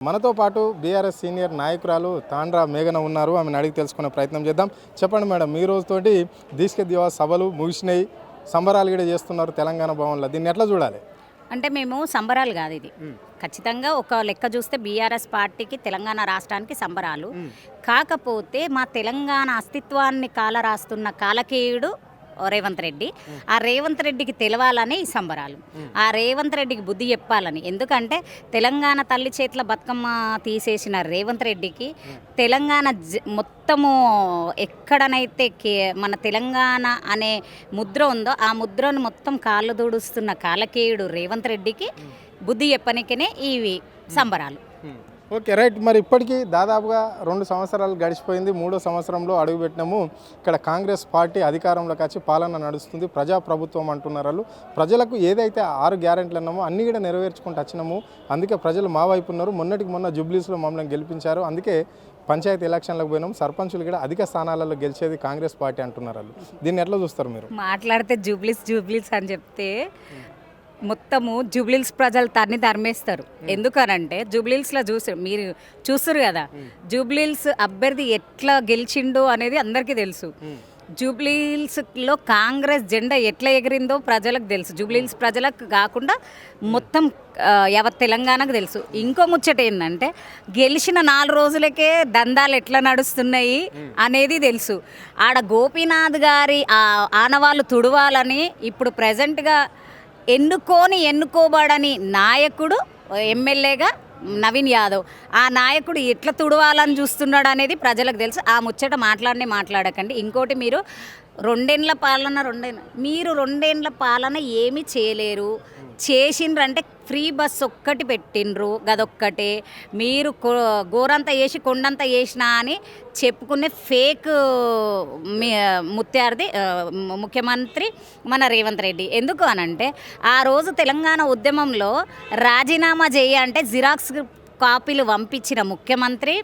మనతో పాటు BRS senior నాయకురాలు తాండ్రా మేఘన ఉన్నారు. ఆమెను అడిగి తెలుసుకునే ప్రయత్నం చేద్దాం. చెప్పండి మేడం, ఈ రోజుతోటి దీక్ష దివాస్ సభలు ముగిసినాయి, సంబరాలు కూడా చేస్తున్నారు తెలంగాణ భవన్లో. దీన్ని ఎట్లా చూడాలి? అంటే మేము సంబరాలు కాదు, ఇది ఖచ్చితంగా ఒక లెక్క చూస్తే బీఆర్ఎస్ పార్టీకి తెలంగాణ రాష్ట్రానికి సంబరాలు. కాకపోతే మా తెలంగాణ అస్తిత్వాన్ని కాలరాస్తున్న కాలకేయుడు రేవంత్ రెడ్డి. ఆ రేవంత్ రెడ్డికి తెలవాలని ఈ సంబరాలు, ఆ రేవంత్ రెడ్డికి బుద్ధి చెప్పాలని. ఎందుకంటే తెలంగాణ తల్లి చేతుల బతుకమ్మ తీసేసిన రేవంత్ రెడ్డికి తెలంగాణ మొత్తము ఎక్కడనైతే మన తెలంగాణ అనే ముద్ర ఉందో ఆ ముద్రను మొత్తం కాళ్ళు దూడుస్తున్న కాలకేయుడు రేవంత్ రెడ్డికి బుద్ధి చెప్పనికనే ఇవి సంబరాలు. Okay, right. మరి ఇప్పటికీ దాదాపుగా 2 సంవత్సరాలు గడిచిపోయింది. 3వ సంవత్సరంలో అడుగుపెట్టినాము. ఇక్కడ కాంగ్రెస్ పార్టీ అధికారంలోకి వచ్చి పాలన నడుస్తుంది, ప్రజాప్రభుత్వం అంటున్నారు వాళ్ళు. ప్రజలకు ఏదైతే 6 గ్యారెంటీలు అన్నామో అన్నీ కూడా నెరవేర్చుకుంటూ వచ్చినాము. అందుకే ప్రజలు మా వైపు ఉన్నారు. మొన్న జూబ్లీస్లో మమ్మల్ని గెలిపించారు. అందుకే పంచాయతీ ఎలక్షన్లకు పోయినాం. సర్పంచులు కూడా అధిక స్థానాలలో గెలిచేది కాంగ్రెస్ పార్టీ అంటున్నారు వాళ్ళు. దీన్ని ఎట్లా చూస్తారు మీరు? మాట్లాడితే జూబ్లీస్ అని చెప్తే మొత్తము జూబ్లీల్స్ ప్రజలు తరిమేస్తారు. ఎందుకనంటే జూబ్లీల్స్లో మీరు చూస్తారు కదా, జూబ్లీల్స్ అభ్యర్థి ఎట్లా గెలిచిండో అనేది అందరికీ తెలుసు. జూబ్లీల్స్లో కాంగ్రెస్ జెండా ఎట్లా ఎగిరిందో ప్రజలకు తెలుసు. జూబ్లీల్స్ ప్రజలకు కాకుండా మొత్తం యావత్ తెలంగాణకు తెలుసు. ఇంకో ముచ్చట ఏంటంటే గెలిచిన 4 రోజులకే దందాలు ఎట్లా నడుస్తున్నాయి అనేది తెలుసు. ఆడ గోపీనాథ్ గారి ఆనవాళ్ళు తుడవాలని ఇప్పుడు ప్రజెంట్గా ఎన్నుకోబడని నాయకుడు ఎమ్మెల్యేగా నవీన్ యాదవ్. ఆ నాయకుడు ఎట్లా తుడవాలని చూస్తున్నాడు అనేది ప్రజలకు తెలుసు. ఆ ముచ్చట మాట్లాడకండి. ఇంకోటి, మీరు 2 ఏళ్ళ పాలన ఏమీ చేయలేరు. చేసిండ్రంటే ఫ్రీ బస్ ఒక్కటి పెట్టిండ్రు, గదొక్కటే. మీరు గోరంతా వేసి కొండంతా వేసినా అని చెప్పుకునే ఫేక్ ముఖ్యమంత్రి మన రేవంత్ రెడ్డి. ఎందుకు అనంటే ఆ రోజు తెలంగాణ ఉద్యమంలో రాజీనామా అంటే జిరాక్స్ కాపీలు పంపించిన ముఖ్యమంత్రి.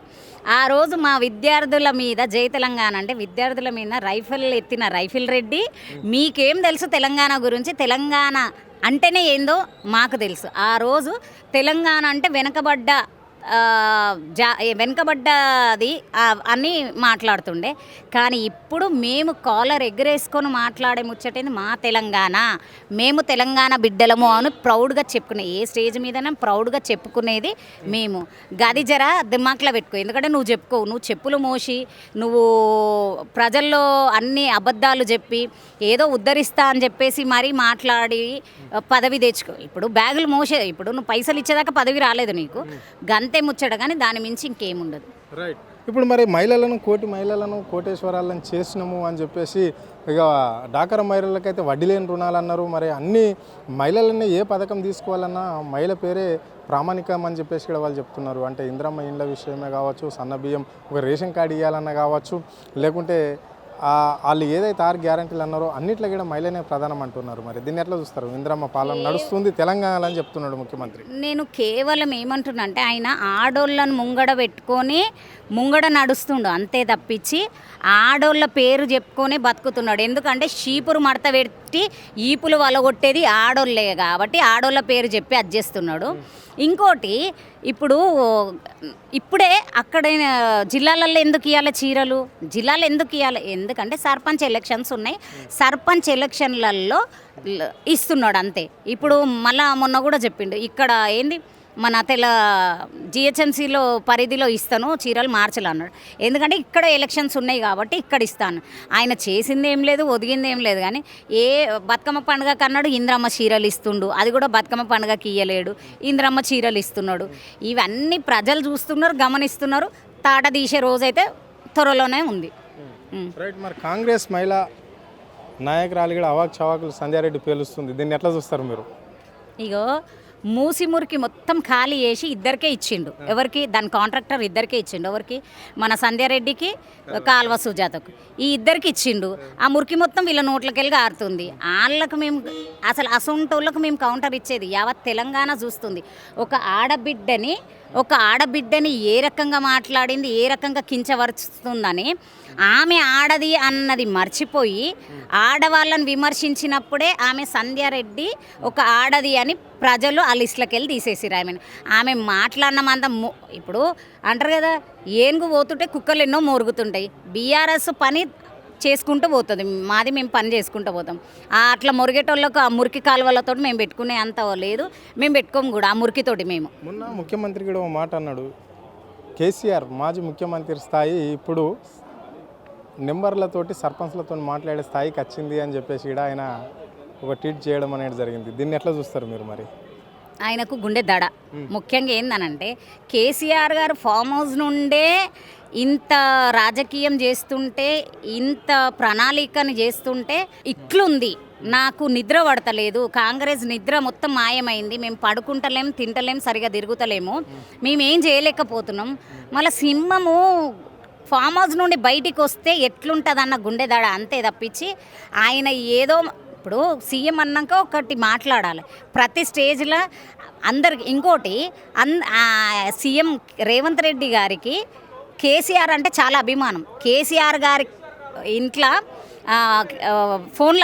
ఆ రోజు మా విద్యార్థుల మీద జై తెలంగాణ అంటే విద్యార్థుల మీద రైఫిల్ ఎత్తిన రైఫిల్ రెడ్డి. మీకేం తెలుసు తెలంగాణ గురించి? తెలంగాణ అంటేనే ఏందో మాకు తెలుసు. ఆ రోజు తెలంగాణ అంటే వెనకబడ్డది అని మాట్లాడుతుండే. కానీ ఇప్పుడు మేము కాలర్ ఎగరేసుకొని మాట్లాడే ముచ్చటేది మా తెలంగాణ, మేము తెలంగాణ బిడ్డలము అని ప్రౌడ్గా చెప్పుకునే, ఏ స్టేజ్ మీదైనా ప్రౌడ్గా చెప్పుకునేది మేము. గది జర దిమాక్లో పెట్టుకో. ఎందుకంటే నువ్వు చెప్పుకోవు, నువ్వు చెప్పులు మోసి నువ్వు ప్రజల్లో అన్ని అబద్ధాలు చెప్పి ఏదో ఉద్ధరిస్తా అని చెప్పేసి మరీ మాట్లాడి పదవి తెచ్చుకో. ఇప్పుడు బ్యాగులు ఇప్పుడు నువ్వు పైసలు ఇచ్చేదాకా పదవి రాలేదు నీకు, గంతే ముచ్చట. కానీ దాని మించి ఇంకేముండదు. రైట్. ఇప్పుడు మరి కోటి మహిళలను కోటేశ్వరాలను చేసినాము అని చెప్పేసి ఇక డాకర మహిళలకైతే వడ్డీ లేని రుణాలు అన్నారు. మరి అన్ని మహిళలన్నీ ఏ పథకం తీసుకోవాలన్నా మహిళ పేరే ప్రామాణికం అని చెప్పేసి కూడా వాళ్ళు చెప్తున్నారు. అంటే ఇంద్రమ్మ ఇండ్ల విషయమే కావచ్చు, సన్న బియ్యం ఒక రేషన్ కార్డు ఇవ్వాలన్నా కావచ్చు, లేకుంటే వాళ్ళు ఏదైతే 6 గ్యారెంటీలు అన్నారో అన్నిట్లో కూడా మహిళనే ప్రధానం అంటున్నారు. మరి దీన్ని ఎట్లా చూస్తారు? ఇంద్రమ్మ పాలన నడుస్తుంది తెలంగాణలో అని చెప్తున్నాడు ముఖ్యమంత్రి. నేను కేవలం ఏమంటున్నా అంటే ఆయన ఆడోళ్ళను ముంగడ పెట్టుకొని నడుస్తుండు అంతే తప్పించి ఆడోళ్ళ పేరు చెప్పుకొని బతుకుతున్నాడు. ఎందుకంటే షీపురు మడత పెట్టి ఈపులు వలగొట్టేది ఆడోళ్ళే కాబట్టి ఆడోళ్ళ పేరు చెప్పి అజ్జేస్తున్నాడు. ఇంకోటి, ఇప్పుడే అక్కడ జిల్లాలలో ఎందుకు ఇవ్వాలి చీరలు? జిల్లాలో ఎందుకు ఇవ్వాలి? ఎందుకంటే సర్పంచ్ ఎలక్షన్స్ ఉన్నాయి, సర్పంచ్ ఎలక్షన్లలో ఇస్తున్నాడు అంతే. ఇప్పుడు మళ్ళా మొన్న కూడా చెప్పిండు, ఇక్కడ ఏంది మన జిహెచ్ఎంసీలో పరిధిలో ఇస్తాను చీరలు మార్చలు అన్నాడు. ఎందుకంటే ఇక్కడ ఎలక్షన్స్ ఉన్నాయి కాబట్టి ఇక్కడ ఇస్తాను. ఆయన చేసింది ఏం లేదు, ఒదిగింది ఏం లేదు. కానీ బతుకమ్మ పండుగకి అన్నాడు ఇంద్రమ్మ చీరలు ఇస్తుండు, అది కూడా బతుకమ్మ పండుగకి ఇయ్యలేడు, ఇంద్రమ్మ చీరలు ఇస్తున్నాడు. ఇవన్నీ ప్రజలు చూస్తున్నారు, గమనిస్తున్నారు. తాట తీసే రోజైతే త్వరలోనే ఉంది. రైట్. మరి కాంగ్రెస్ మహిళా నాయకురాలు కూడా అవాక్ చవాకులు సంధ్యారెడ్డి పేలుస్తుంది. దీన్ని ఎట్లా చూస్తారు మీరు? ఇగో మూసి మొత్తం ఖాళీ చేసి ఇద్దరికే ఇచ్చిండు. ఎవరికి? దాని కాంట్రాక్టర్ ఇద్దరికే ఇచ్చిండు. ఎవరికి? మన సంధ్యారెడ్డికి, కాల్వ సుజాతకు, ఈ ఇద్దరికి ఇచ్చిండు. ఆ మురికి మొత్తం వీళ్ళ నోట్లకెళ్ళి ఆరుతుంది. వాళ్ళకు మేము అసలు అసొంటోళ్ళకు మేము కౌంటర్ ఇచ్చేది యావత్ తెలంగాణ చూస్తుంది. ఒక ఆడబిడ్డని ఒక ఆడబిడ్డని ఏ రకంగా మాట్లాడింది, ఏ రకంగా కించపరుస్తుందని ఆమె ఆడది అన్నది మర్చిపోయి ఆడవాళ్ళని విమర్శించినప్పుడే ఆమె సంధ్యారెడ్డి ఒక ఆడది అని ప్రజలు ఆ లిస్టులోకి వెళ్ళి తీసేసిరు ఆమె మాట్లాడినమంతా ఇప్పుడు అంటారు కదా, ఏనుగు పోతుంటే కుక్కలు ఎన్నో మొరుగుతుంటాయి. బీఆర్ఎస్ పని చేసుకుంటూ పోతుంది, మాది మేము పని చేసుకుంటూ పోతాం. అట్లా మురిగేటోళ్ళకు ఆ మురికి కాలువలతో మేము పెట్టుకునే అంత లేదు, మేము పెట్టుకోము కూడా ఆ మురికితోటి. మేము మొన్న ముఖ్యమంత్రి కూడా ఒక మాట అన్నాడు, కేసీఆర్ మాజీ ముఖ్యమంత్రి స్థాయి ఇప్పుడు నెంబర్లతోటి సర్పంచ్లతో మాట్లాడే స్థాయికి వచ్చింది అని చెప్పేసి కూడా ఆయన ఒక ట్వీట్ చేయడం అనేది జరిగింది. దీన్ని ఎట్లా చూస్తారు మీరు? మరి ఆయనకు గుండె దడ. ముఖ్యంగా ఏందనంటే కేసీఆర్ గారు ఫామ్ హౌస్ నుండే ఇంత రాజకీయం చేస్తుంటే, ఇంత ప్రణాళికని చేస్తుంటే ఇట్లుంది. నాకు నిద్ర పడతలేదు, కాంగ్రెస్ నిద్ర మొత్తం మాయమైంది, మేము పడుకుంటలేం, తింటలేం, సరిగా తిరుగుతలేము, మేమేం చేయలేకపోతున్నాం. మళ్ళీ సింహము ఫామ్ హౌస్ నుండి బయటికి వస్తే ఎట్లుంటుందన్న గుండె దడ, అంతే తప్పించి ఆయన ఏదో ఇప్పుడు సీఎం అన్నాక ఒకటి మాట్లాడాలి ప్రతి స్టేజ్లో అందరికి. ఇంకోటి సీఎం రేవంత్ రెడ్డి గారికి కేసీఆర్ అంటే చాలా అభిమానం. కేసీఆర్ గారి ఇంట్లో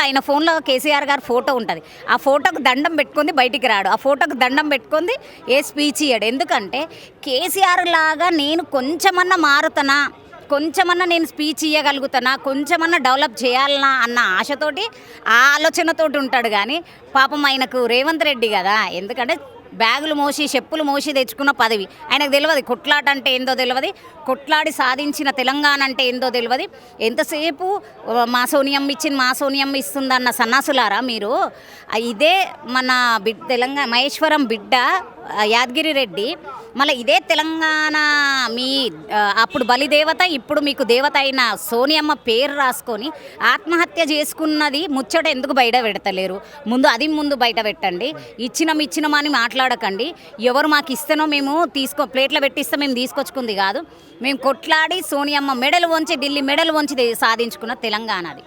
ఆయన ఫోన్లో కేసీఆర్ గారి ఫోటో ఉంటుంది. ఆ ఫోటోకు దండం పెట్టుకుంది బయటికి రాడు, ఆ ఫోటోకు దండం పెట్టుకుంది ఏ స్పీచ్ ఇయ్యాడు. ఎందుకంటే కేసీఆర్ లాగా నేను కొంచెమన్నా మారుతానా, కొంచెమన్నా నేను స్పీచ్ ఇవ్వగలుగుతానా, కొంచెమన్నా డెవలప్ చేయాలనా అన్న ఆశతోటి, ఆ ఆలోచనతోటి ఉంటాడు. కానీ పాపం ఆయనకు రేవంత్ రెడ్డి కదా, ఎందుకంటే బ్యాగులు మోసి చెప్పులు మోసి తెచ్చుకున్న పదవి ఆయనకు తెలియదు. కొట్లాట అంటే ఏందో తెలియదు, కొట్లాడి సాధించిన తెలంగాణ అంటే ఏందో తెలియదు. ఎంతసేపు మా సోనియమ్మ ఇచ్చింది, మా సోనియమ్మ ఇస్తుందన్న సన్నాసులారా మీరు. ఇదే మన తెలంగాణ మహేశ్వరం బిడ్డ యాదగిరి రెడ్డి, మళ్ళీ ఇదే తెలంగాణ మీ అప్పుడు బలిదేవత, ఇప్పుడు మీకు దేవత అయిన సోనియమ్మ పేరు రాసుకొని ఆత్మహత్య చేసుకున్నది ముచ్చట ఎందుకు బయట పెడతలేరు? ముందు బయట పెట్టండి. ఇచ్చినమని మాట్లాడకండి. ఎవరు మాకు ఇస్తేనో మేము ప్లేట్లో పెట్టిస్తే మేము తీసుకొచ్చుకుంది కాదు, మేము కొట్లాడి సోనియమ్మ మెడలు వంచి, ఢిల్లీ మెడలు వంచి సాధించుకున్న తెలంగాణది.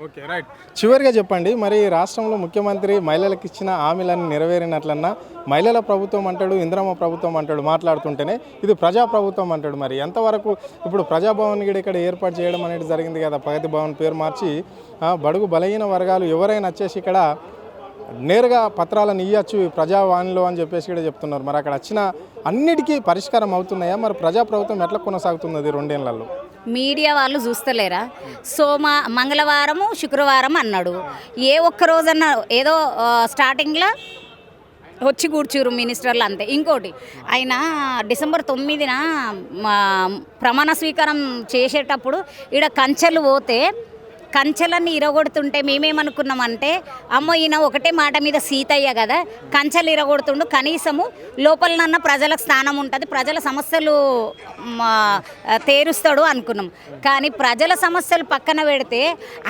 Okay, right. చివరిగా చెప్పండి, మరి రాష్ట్రంలో ముఖ్యమంత్రి మహిళలకు ఇచ్చిన హామీలను నెరవేరినట్లన్నా మహిళల ప్రభుత్వం అంటాడు, ఇందిరమ్మ ప్రభుత్వం అంటాడు, మాట్లాడుతుంటేనే ఇది ప్రజాప్రభుత్వం అంటాడు. మరి ఎంతవరకు ఇప్పుడు ప్రజాభవన్ కూడా ఇక్కడ ఏర్పాటు చేయడం అనేది జరిగింది కదా, ప్రగతి భవన్ పేరు మార్చి బడుగు బలహీన వర్గాలు ఎవరైనా వచ్చేసి ఇక్కడ నేరుగా పత్రాలను ఇవ్వచ్చు ప్రజావాణిలో అని చెప్పేసి కూడా చెప్తున్నారు. మరి అక్కడ వచ్చిన అన్నిటికీ పరిష్కారం అవుతున్నాయా? మరి ప్రజాప్రభుత్వం ఎట్లా కొనసాగుతున్నది 2 ఏళ్లలో? మీడియా వాళ్ళు చూస్తలేరా? మంగళవారము శుక్రవారం అన్నాడు, ఏ ఒక్క రోజన్నా ఏదో స్టార్టింగ్లో వచ్చి కూర్చురు మినిస్టర్లు అంతే. ఇంకోటి ఆయన డిసెంబర్ 9న ప్రమాణ స్వీకారం చేసేటప్పుడు ఈడ కంచెలు పోతే కంచెలన్నీ ఇరగొడుతుంటే మేమేమనుకున్నామంటే, అమ్మో ఈయన ఒకటే మాట మీద సీతయ్య కదా, కంచెలు ఇరగొడుతుండు, కనీసము లోపలనన్న ప్రజలకు స్థానం ఉంటుంది, ప్రజల సమస్యలు తీరుస్తాడు అనుకున్నాం. కానీ ప్రజల సమస్యలు పక్కన పెడితే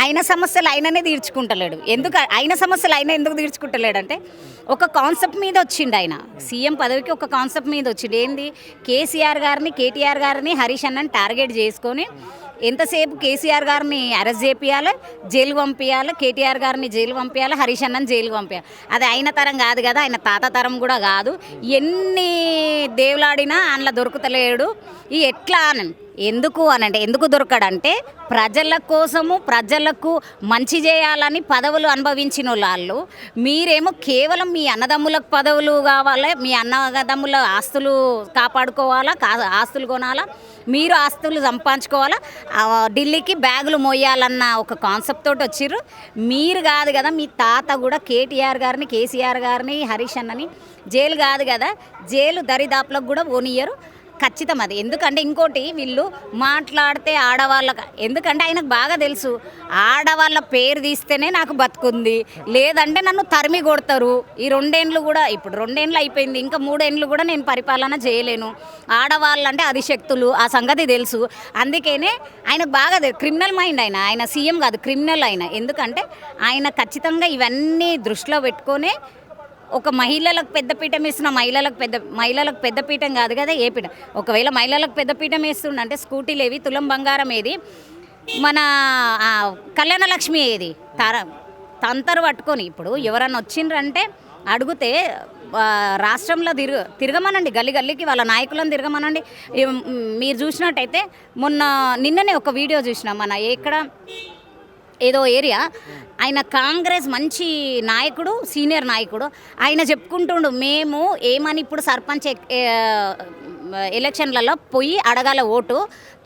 ఆయన సమస్యలు ఆయననే తీర్చుకుంటలేడు. ఆయన సమస్యలు ఆయన ఎందుకు తీర్చుకుంటలేడు అంటే, ఒక కాన్సెప్ట్ మీద వచ్చిండు ఆయన. సీఎం పదవికి ఒక కాన్సెప్ట్ మీద వచ్చిండు. ఏంది? కేసీఆర్ గారిని, కేటీఆర్ గారిని, హరీష్ అన్నని టార్గెట్ చేసుకొని ఎంతసేపు కేసీఆర్ గారిని అరెస్ట్ చేపియాలి, జైలు పంపించాలి, కేటీఆర్ గారిని జైలు పంపించాలి, హరీష్ అన్నని జైలు పంపించాలి. అది ఆయన తరం కాదు కదా, ఆయన తాత తరం కూడా కాదు. ఎన్ని దేవులాడినా అందులో దొరుకుతలేడు. ఈ ఎట్లా ఎందుకు అనంటే, ఎందుకు దొరకడంటే ప్రజల కోసము, ప్రజలకు మంచి చేయాలని పదవులు అనుభవించిన వాళ్ళు. మీరేమో కేవలం మీ అన్నదమ్ములకు పదవులు కావాలి, మీ అన్నదమ్ముల ఆస్తులు కాపాడుకోవాలా, ఆస్తులు కొనాలా, మీరు ఆస్తులు సంపాదించుకోవాలా, ఢిల్లీకి బ్యాగులు మోయాలన్న ఒక కాన్సెప్ట్ తోటి వచ్చిర్రు. మీరు కాదు కదా, మీ తాత కూడా కేటీఆర్ గారిని, కేసీఆర్ గారిని, హరీష్ అన్నని జైలు కాదు కదా, జైలు దరిదాపులకు కూడా పోనీయరు. ఖచ్చితం అది. ఎందుకంటే ఇంకోటి, వీళ్ళు మాట్లాడితే ఆడవాళ్ళకి, ఎందుకంటే ఆయనకు బాగా తెలుసు ఆడవాళ్ళ పేరు తీస్తేనే నాకు బతుకుంది, లేదంటే నన్ను తరిమి కొడతారు. ఈ 2 ఏళ్ళు కూడా, ఇప్పుడు 2 ఏళ్ళు అయిపోయింది, ఇంకా 3 ఏళ్ళు కూడా నేను పరిపాలన చేయలేను. ఆడవాళ్ళంటే అధిశక్తులు, ఆ సంగతి తెలుసు. అందుకనే ఆయనకు బాగా క్రిమినల్ మైండ్ ఆయన సీఎం కాదు, క్రిమినల్ ఆయన. ఎందుకంటే ఆయన ఖచ్చితంగా ఇవన్నీ దృష్టిలో పెట్టుకొని ఒక మహిళలకు పెద్దపీఠం వేస్తున్న, మహిళలకు పెద్దపీఠం కాదు కదా ఏ పీఠం. ఒకవేళ మహిళలకు పెద్దపీఠం వేస్తుండంటే స్కూటీలు ఏవి, తులం బంగారం ఏది, మన కళ్యాణ లక్ష్మి ఏది, తంతరు పట్టుకొని. ఇప్పుడు ఎవరన్నా వచ్చిండ్రంటే అడిగితే రాష్ట్రంలో తిరగమనండి, గల్లీ గల్లీకి వాళ్ళ నాయకులను తిరగమనండి. మీరు చూసినట్టయితే నిన్ననే ఒక వీడియో చూసినాం, మన ఎక్కడ ఏదో ఏరియా, ఆయన కాంగ్రెస్ మంచి నాయకుడు, సీనియర్ నాయకుడు, ఆయన చెప్పుకుంటుండు మేము ఏమని ఇప్పుడు సర్పంచ్ ఎలక్షన్లలో పోయి అడగాల ఓటు,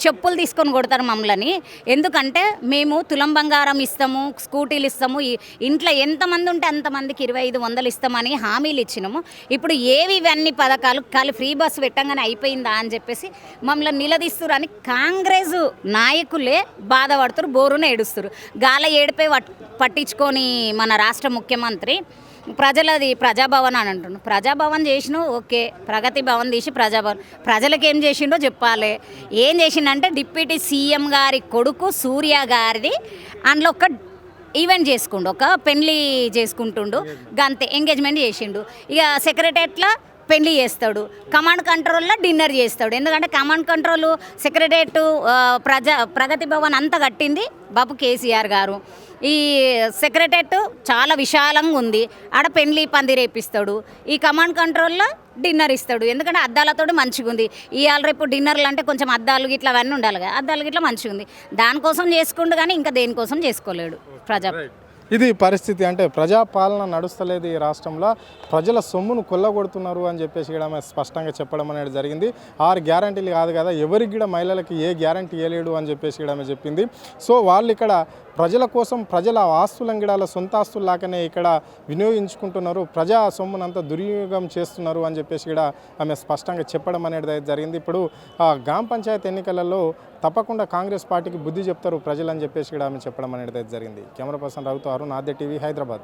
చెప్పులు తీసుకొని కొడతారు మమ్మల్ని, ఎందుకంటే మేము తులం బంగారం ఇస్తాము, స్కూటీలు ఇస్తాము, ఇంట్లో ఎంతమంది ఉంటే అంతమందికి 2500 ఇస్తామని హామీలు ఇచ్చినాము. ఇప్పుడు ఏవి ఇవన్నీ పథకాలు ఖాళీ ఫ్రీ బస్సు పెట్టంగానే అయిపోయిందా అని చెప్పేసి మమ్మల్ని నిలదీస్తున్నారు అని కాంగ్రెస్ నాయకులే బాధపడుతున్నారు, బోరున ఏడుస్తారు. గాల ఏడిపై పట్టించుకొని మన రాష్ట్ర ముఖ్యమంత్రి ప్రజలది ప్రజాభవన్ అని అంటుండు. ప్రజాభవన్ చేసిన ఓకే, ప్రగతి భవన్ తీసి ప్రజాభవన్, ప్రజలకు ఏం చేసిండో చెప్పాలి. ఏం చేసిండంటే డిప్యూటీ సీఎం గారి కొడుకు సూర్య గారిది అందులో ఒక ఈవెంట్ చేసుకుండు, ఒక పెళ్లి చేసుకుంటుండు, గంతే ఎంగేజ్మెంట్ చేసిండు. ఇక సెక్రటరియట్లో పెళ్లి చేస్తాడు, కమాండ్ కంట్రోల్లో డిన్నర్ చేస్తాడు. ఎందుకంటే కమాండ్ కంట్రోల్, సెక్రటరియట్, ప్రగతి భవన్ అంతా కట్టింది బాబు కేసీఆర్ గారు. ఈ సెక్రటరియట్ చాలా విశాలంగా ఉంది, ఆడ పెళ్లి పంది రేపిస్తాడు, ఈ కమాండ్ కంట్రోల్లో డిన్నర్ ఇస్తాడు. ఎందుకంటే అద్దాలతో మంచిగా ఉంది. ఇవాళ రేపు డిన్నర్లు అంటే కొంచెం అద్దాలు గిట్లా అవన్నీ ఉండాలి కదా, అద్దాలు గిట్లా మంచిగా ఉంది, దానికోసం చేసుకుండు కానీ ఇంకా దేనికోసం చేసుకోలేడు. ఇది పరిస్థితి. అంటే ప్రజాపాలన నడుస్తలేదు ఈ రాష్ట్రంలో, ప్రజల సొమ్మును కొల్లగొడుతున్నారు అని చెప్పేసి కూడా ఆమె స్పష్టంగా చెప్పడం అనేది జరిగింది. 6 గ్యారంటీలు కాదు కదా, ఎవరికి కూడా మహిళలకి ఏ గ్యారంటీ ఇవ్వలేడు అని చెప్పేసి కూడా ఆమె చెప్పింది. సో వాళ్ళు ఇక్కడ ప్రజల కోసం ప్రజల ఆస్తులను గిడాల సొంత ఆస్తులు లాగానే ఇక్కడ వినియోగించుకుంటున్నారు, ప్రజా సొమ్మునంతా దుర్వినియోగం చేస్తున్నారు అని చెప్పేసి కూడా ఆమె స్పష్టంగా చెప్పడం అనేది జరిగింది. ఇప్పుడు గ్రామ పంచాయతీ ఎన్నికలలో తప్పకుండా కాంగ్రెస్ పార్టీకి బుద్ధి చెప్తారు ప్రజలు అని చెప్పేసి కూడా ఆమె చెప్పడం అనేది జరిగింది. కెమెరా పర్సన్ రవితో అరుణ్, ఆద్య టీవీ, హైదరాబాద్.